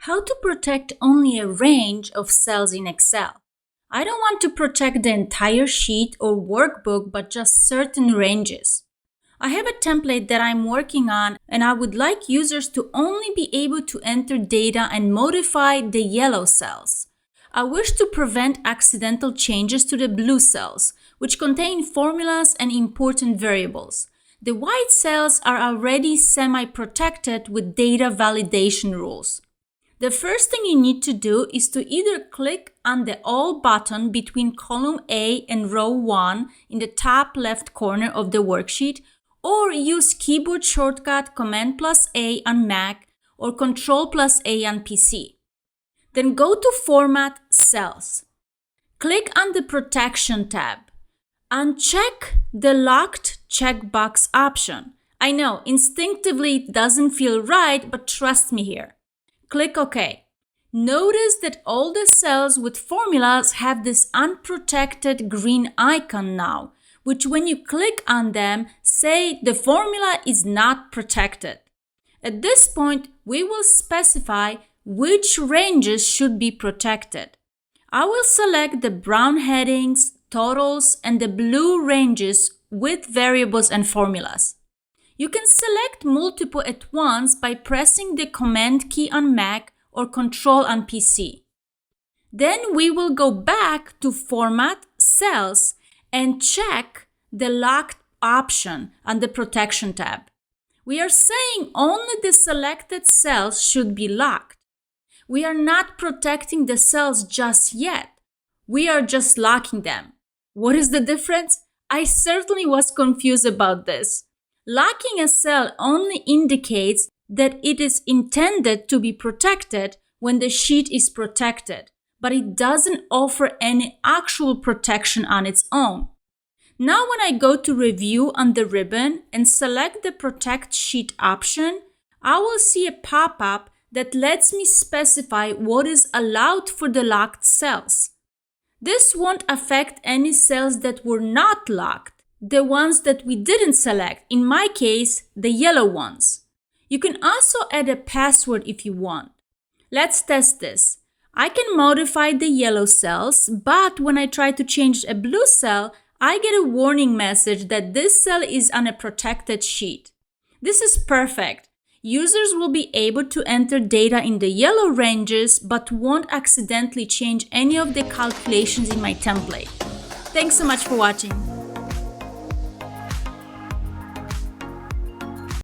How to protect only a range of cells in Excel. I don't want to protect the entire sheet or workbook, but just certain ranges. I have a template that I'm working on, and I would like users to only be able to enter data and modify the yellow cells. I wish to prevent accidental changes to the blue cells, which contain formulas and important variables. The white cells are already semi-protected with data validation rules. The first thing you need to do is to either click on the All button between column A and row 1 in the top left corner of the worksheet, or use keyboard shortcut Command+A on Mac or Control+A on PC. Then go to Format Cells. Click on the Protection tab. Uncheck the Locked checkbox option. I know, instinctively it doesn't feel right, but trust me here. Click OK. Notice that all the cells with formulas have this unprotected green icon now, which when you click on them, say the formula is not protected. At this point, we will specify which ranges should be protected. I will select the brown headings, totals, and the blue ranges with variables and formulas. You can select multiple at once by pressing the Command key on Mac or Control on PC. Then we will go back to Format Cells and check the Locked option on the Protection tab. We are saying only the selected cells should be locked. We are not protecting the cells just yet. We are just locking them. What is the difference? I certainly was confused about this. Locking a cell only indicates that it is intended to be protected when the sheet is protected, but it doesn't offer any actual protection on its own. Now when I go to Review on the ribbon and select the Protect Sheet option, I will see a pop-up that lets me specify what is allowed for the locked cells. This won't affect any cells that were not locked, the ones that we didn't select, in my case, the yellow ones. You can also add a password if you want. Let's test this. I can modify the yellow cells, but when I try to change a blue cell, I get a warning message that this cell is on a protected sheet. This is perfect. Users will be able to enter data in the yellow ranges, but won't accidentally change any of the calculations in my template. Thanks so much for watching.